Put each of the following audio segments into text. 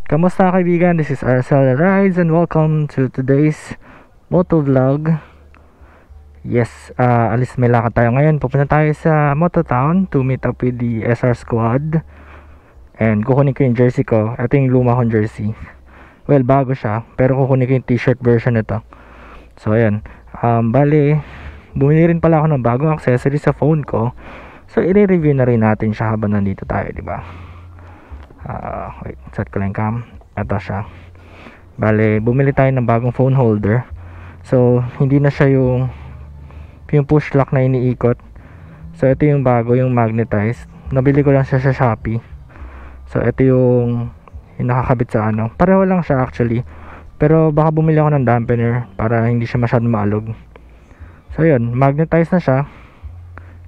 Kamusta kaibigan? This is Arcel Rides and welcome to today's moto vlog. Yes, alis may lakad tayo ngayon. Pupunta tayo sa Moto Town to meet up with the SR Squad. And kukunin ko yung jersey ko. Ito yung luma kong jersey. Well, bago siya, pero kukunin ko yung t-shirt version nito. So ayan, bali bumili rin pala ako ng bagong accessory sa phone ko. So i-review na rin natin siya habang nandito tayo, di ba? Wait, set ko lang cam. Ito siya. Bale, bumili tayo ng bagong phone holder. So hindi na siya yung push lock na iniikot. So ito yung bago, yung magnetized. Nabili ko lang siya sa Shopee. So ito yung nakakabit sa ano. Pareho lang siya actually. Pero baka bumili ako ng dampener para hindi siya masyadong maalog. So yun, magnetized na siya.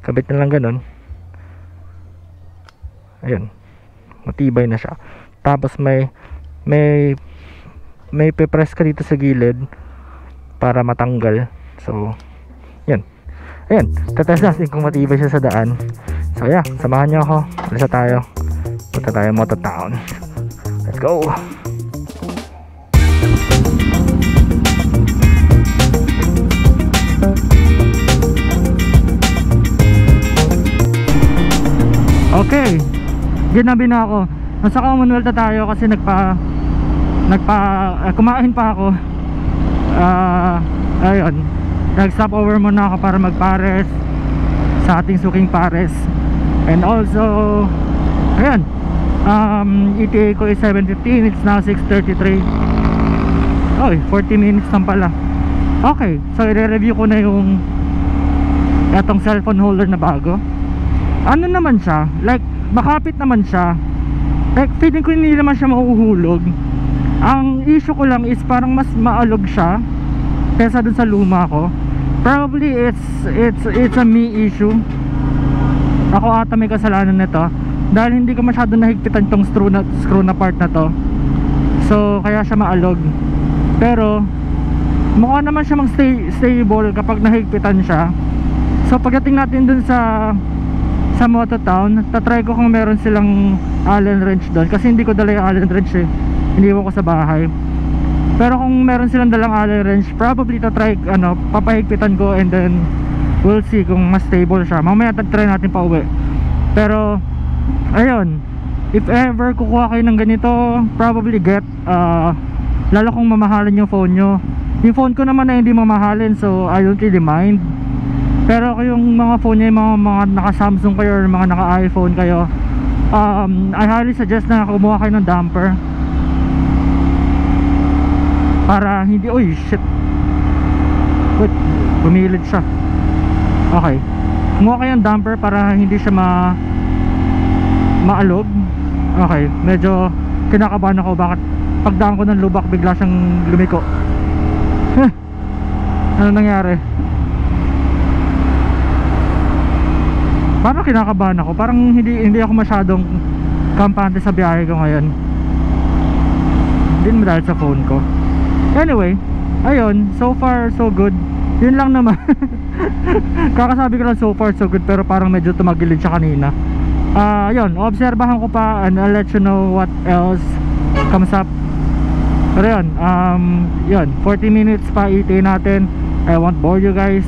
Kabit na lang ganun. Ayun. Matibay na siya. Tapos may pe-press ka dito sa gilid para matanggal. So yan. Ayan, tatest natin kung matibay siya sa daan. So yeah, samahan niyo ako. Alis na tayo. Punta tayo Moto Town. Let's go. Okay, ginabi na ako. Nasa Commonwealth na tayo kasi kumain pa ako. Ayun, nag-stop over muna ako para magpares sa ating suking pares. And also, ayun, ETA ko is 7:15. It's now 6:33. Oy, 40 minutes lang pala. Okay, so i-review ko na yung itong cellphone holder na bago. Ano naman siya, like makapit naman siya. Like feeling ko hindi naman siya mahuhulog. Ang issue ko lang is parang mas maalog siya kesa dun sa luma ko. Probably it's a me issue. Ako ata may kasalanan nito dahil hindi ko masyado nahigpitan tong screw na part na to. So kaya siya maalog. Pero mukha naman siya stable kapag nahigpitan siya. So pagdating natin dun sa Moto Town, tatry ko kung meron silang Allen wrench doon kasi hindi ko dala yung Allen wrench eh. Iniwan ko sa bahay. Pero kung meron silang dalang Allen wrench, probably tatry, papahigpitan ko and then we'll see kung mas stable siya. Mamaya try natin pa uwi. Pero ayun, if ever kukuha kayo ng ganito, probably get lalo kung mamahalin yung phone nyo. Yung phone ko naman na hindi mamahalin, so I don't really mind. Pero kung yung mga phone nyo, yung mga naka Samsung kayo or mga naka iPhone kayo, I highly suggest na kumuha kayo ng damper para hindi, uy shit, wait, bumilid siya. Okay, kumuha kayo ng damper para hindi siya maalog. Okay, medyo kinakabahan ako bakit pagdaan ko ng lubak bigla siyang lumiko. Ano nangyari? Parang kinakabahan ako. Parang hindi ako masyadong kampante sa biyahe ko ngayon. Hindi naman dahil sa phone ko. Anyway, ayun, so far so good. Yun lang naman. Kakasabi ko lang so far so good, pero parang medyo tumagilid siya kanina. Ayun, obserbahan ko pa and I'll let you know what else comes up. Pero yun, yun, 40 minutes pa ETA natin. I won't bore you guys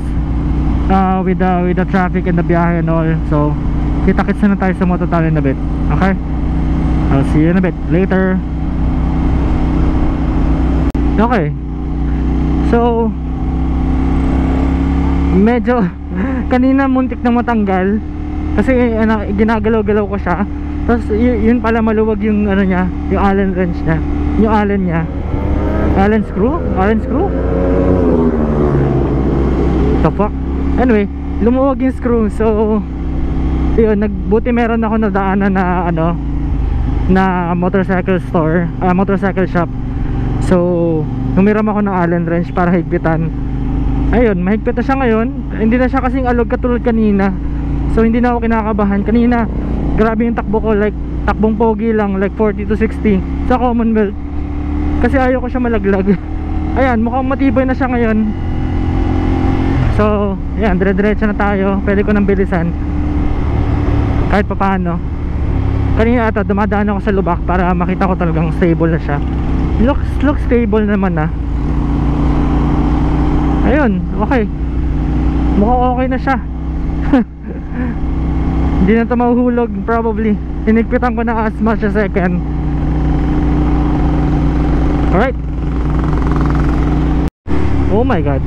with the traffic and the biyahe and all. So kita-kits na tayo sa Moto Town in a bit. Okay, I'll see you in a bit later. Okay, so medyo kanina muntik na matanggal kasi ginagalaw-galaw ko siya. Tapos yun pala maluwag yung niya, yung Allen wrench niya, yung Allen niya, Allen screw. The fuck. Anyway, lumuwag yung screw. So yun, buti meron ako nadaanan na na motorcycle store, motorcycle shop. So humiram ako ng Allen wrench para higpitan. Ayun, mahigpit na siya ngayon. Hindi na siya kasing alog katulad kanina. So hindi na ako kinakabahan. Kanina grabe yung takbo ko, like takbong pogi lang, like 40 to 60 sa Commonwealth. Kasi ayaw ko siya malaglag. Ayan, mukhang matibay na siya ngayon. So ayan, dire-diretso na tayo. Pwede ko nang bilisan kahit papaano. Kanina ata dumadaan ako sa lubak para makita ko talagang stable na siya. Looks stable naman na. Ayun, okay. Mukhang okay na siya. Hindi na ito mahuhulog probably. Hinigpitan ko na as much as I can. Alright. Oh my god.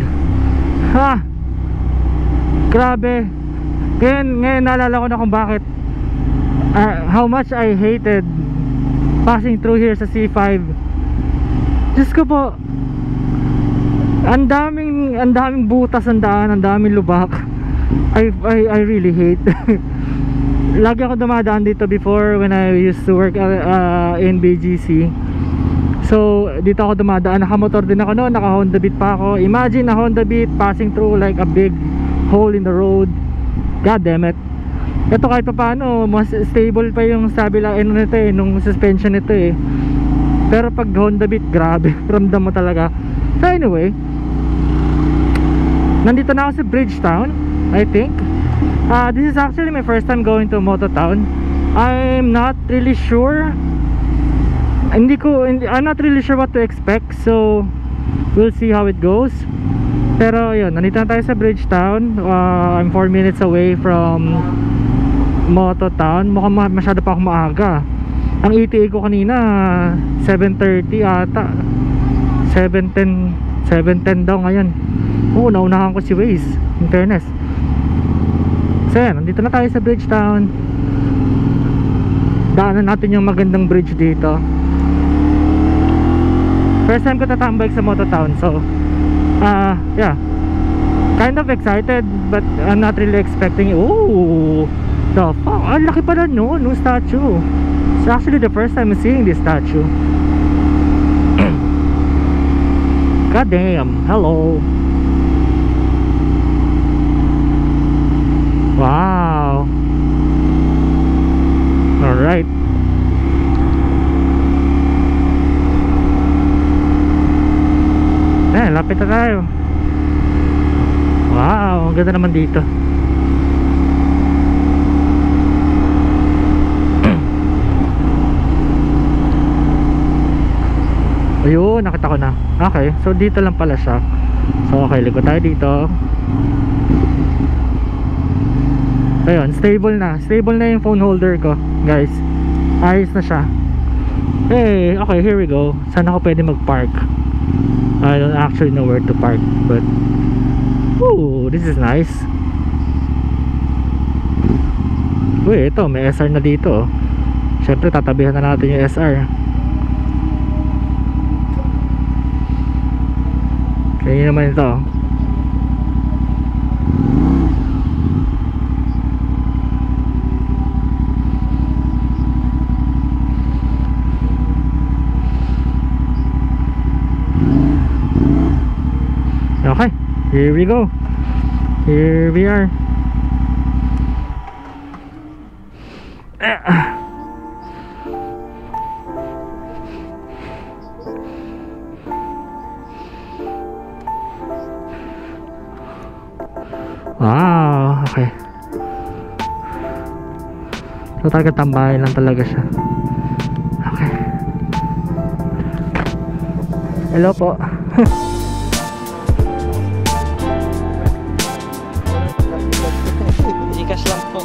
Ha! Grabe. Ngayon naalala ko na kung bakit how much I hated passing through here sa C5. Diyos ko po, ang daming butas ang daan, ang daming lubak. I really hate. Lagi ako dumadaan dito before when I used to work in BGC. So dito ako dumadaan, nakamotor din ako noon, naka Honda Beat pa ako. Imagine a Honda Beat passing through like a big hole in the road. God damn it. Ito kahit pa paano, mas stable pa yung sabi lang nito nung suspension nito eh. Pero pag Honda Beat, grabe, ramdam mo talaga. So anyway, nandito na ako sa Bridgetown, I think. This is actually my first time going to Mototown. I'm not really sure. I'm not really sure what to expect. So we'll see how it goes. Pero yun, nandito na tayo sa Bridgetown. I'm 4 minutes away from Mototown. Mukhang masyado pa akong maaga. Ang ETA ko kanina 7:30 ata. 7:10 daw ngayon. Naunahan ko si Waze, in fairness. So yan, nandito na tayo sa Bridgetown. Daanan natin yung magandang bridge dito. First time ko tatambay sa Mototown. So yeah, kind of excited, but I'm not really expecting it. Oh, the fuck, ang laki pala no, nung statue. It's actually the first time I'm seeing this statue. God damn, hello. Wow. Alright. Lapit na tayo. Wow, ang ganda naman dito. Ayun, nakita ko na. Okay, so dito lang pala siya. So okay, likod tayo dito. Ayun, stable na yung phone holder ko, guys. Ayos na siya. Hey, okay, here we go. Saan ako pwede mag-park? I don't actually know where to park, but ooh, this is nice. Uy, ito, may SR na dito. Siyempre, tatabihan na natin yung SR. Kaya naman ito. Okay, here we go. Here we are. Wow, okay. So talaga tambahin lang talaga siya. Okay. Hello po. Gcash lang po.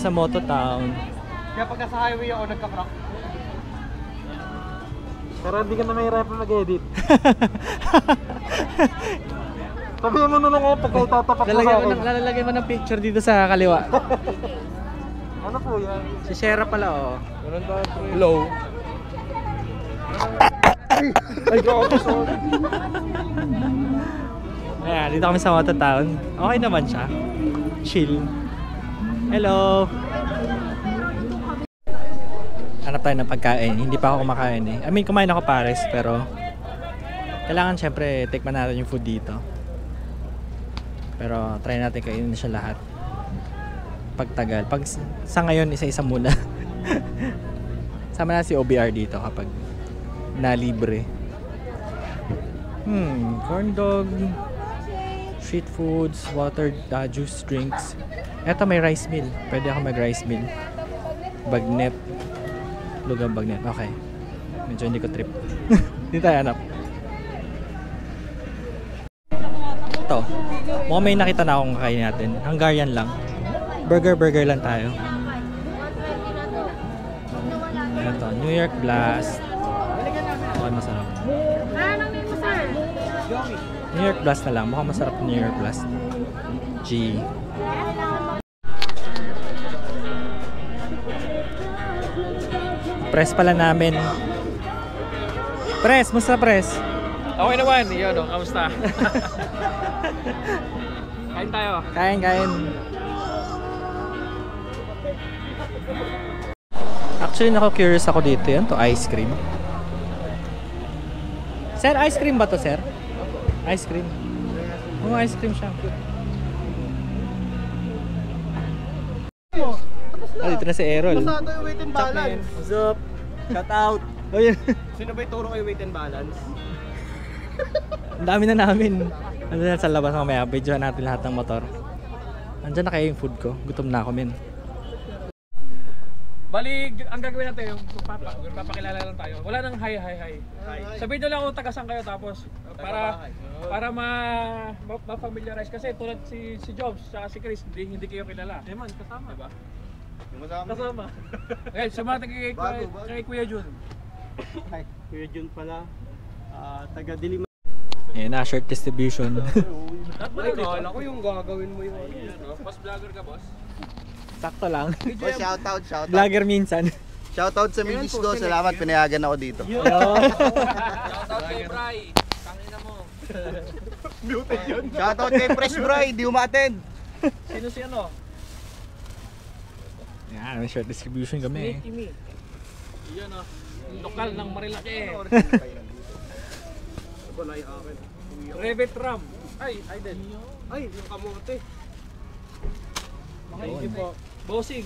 sa Moto Town. Kaya pagka sa highway ako nagka-crack. Pero hindi ka na mahirapan mag-edit. Sabihin mo na lang ngayon pagka itatapat mo sa akin. Lalagay mo ng picture dito sa kaliwa. Ano po yan? Si Shera pala, oh. Ganun ba? Low. Ay, grabe, sorry. Ayan, dito kami sa Moto Town. Okay naman siya. Chill. Hello! Hanap tayo ng pagkain. Hindi pa ako kumakain eh. I mean, kumain ako pares, pero kailangan syempre tikman natin yung food dito. Pero try natin kainin siya lahat. Pagtagal. Pag sa ngayon, isa-isa muna. Sama na si OBR dito kapag na-libre. Corn dog, street foods, water, juice, drinks. Eto may rice meal. Pwede ako mag-rice meal. Bagnet. Lugang bagnet. Okay. Medyo hindi ko trip. Hindi tayo hanap. Ito. Mukhang may nakita na akong kakain natin. Hungarian lang. Burger lang tayo. Ito. New York Blast. Mukhang masarap. New York Blast na lang. Mukhang masarap New York Blast. G. Press pala namin. Press, musta press? Okay naman, yun o, kamusta? Kain tayo. Kain. Actually, nako-curious ako dito. Yan to, ice cream. Sir, ice cream ba to, sir? Ice cream. Oo, ice cream siya. Oh, dito na si Errol. Pasado yung weight and balance. What's up? Shout out. Oh, yun. Sino ba ituro kayo weight and balance? Ang dami na namin. Ano na sa labas mamaya. Videohan natin lahat ng motor. Andyan na kayo yung food ko. Gutom na ako, men. Bali, ang gagawin natin yung papakilala lang tayo. Wala nang hi. Sabihin nyo lang kung taga-saan kayo tapos para ma-familiarize kasi tulad si Jobs at si Chris, hindi kayo kilala. Man, kasama. Diba? Kasama. Okay, sumata kay Kuya Jun. Hi, Kuya Jun pala. Taga Diliman. Ayan na, shirt distribution. Ay, kala ko yung gagawin mo yung ano. Boss vlogger ka, boss? Sakto lang. Oh, shoutout. Vlogger minsan. Shoutout sa Midis ko. Salamat, pinayagan ako dito. Shoutout kay Bray. Tangina mo. Shoutout kay Fresh Bry, di umattend. Sino si ano? Yan, may shirt distribution kami. Kimi. Iyan ah. Lokal ng Marilaki. Revet Ram. Ay, din. Ay, yung kamote. Hindi po. Bossing.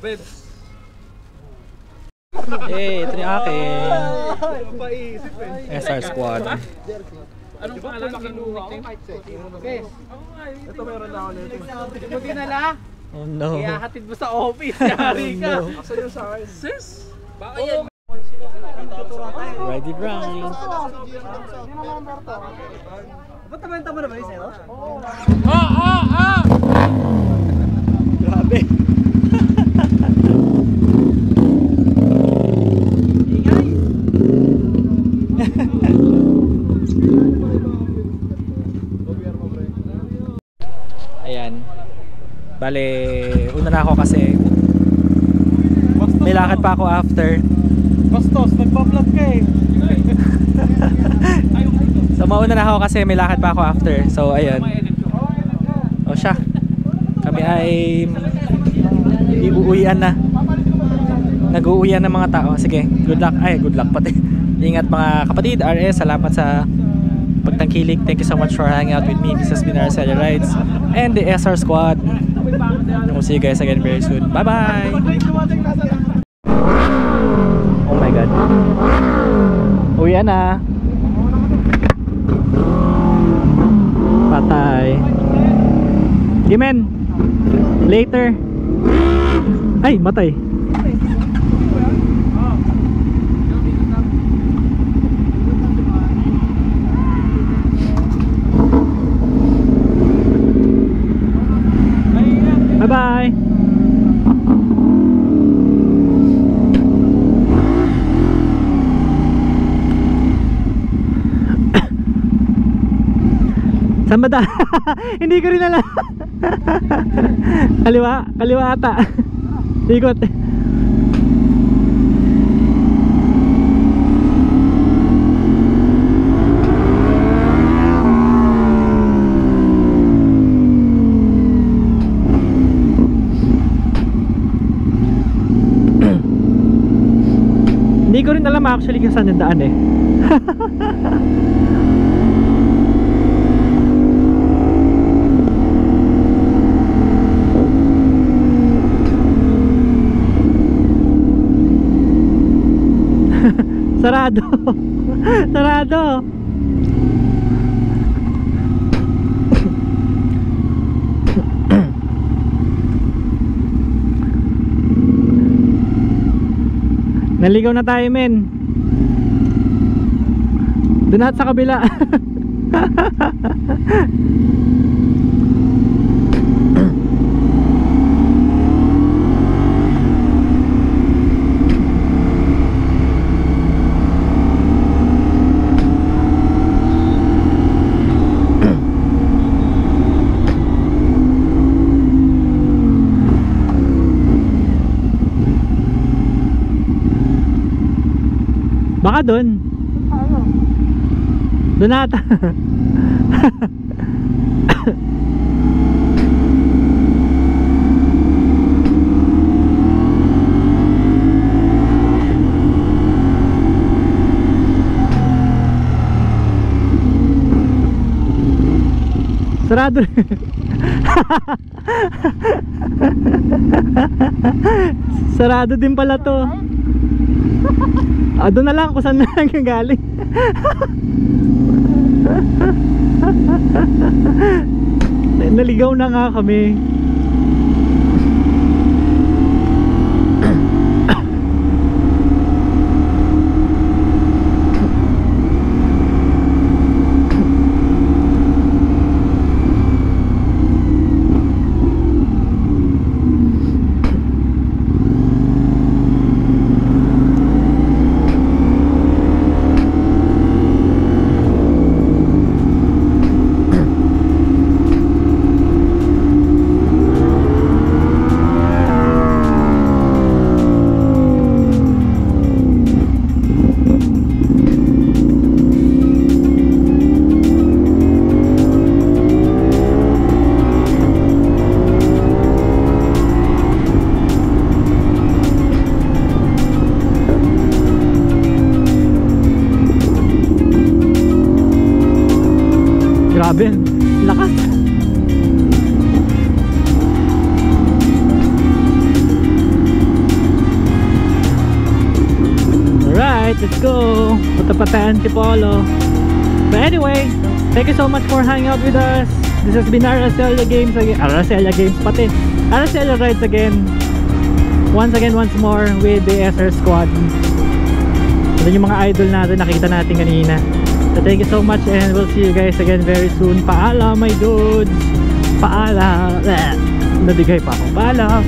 Bebs. Eh, ito yung akin. Paisip eh. SR Squad. Anong pangalan ng nickname? Ito meron na ako nito. Mo dinala? Oh no. Kaya hatid mo sa office. Yari ka. Asan yung sa akin? Sis? Baka yan. Ready Brown. Ba't nabenta mo na ba yung zero? Grabe. Ayan. Bale, una na ako kasi may lakad pa ako after. Bastos, nagpa-vlog ka eh. So mauna na ako kasi may lakad pa ako after. So ayun. O siya. Kami ay iuuwian na. Nag-uuwian ng mga tao. Sige, good luck. Ay, good luck pati. Ingat mga kapatid. RS, salamat sa pagtangkilik. Thank you so much for hanging out with me. This has been Araceli Rides and the SR Squad. We'll see you guys again very soon. Bye-bye! Oh my God. Uwian na. Patay. Gimen. Later. Ay, matay. Saan ba Hindi ko rin alam. Kaliwa ata. Ikot. Hindi ko rin alam actually kung saan yung daan eh. Sarado. Sarado. Naligaw na tayo, men. Doon at sa kabila. Baka doon. Doon ata. Sarado. Sarado din pala to. Doon na lang kung saan na lang yung galing. Naligaw na nga kami. Grabe, lakas. Alright, let's go. Punta pa tayo Antipolo. But anyway, thank you so much for hanging out with us. This has been Araceli Games again. Araceli Games pati. Araceli Rides again. Once more with the SR Squad. Ito yung mga idol natin nakita natin kanina. So thank you so much and we'll see you guys again very soon. Paalam my dudes. Paalam. Nadigay pa ako. Paalam.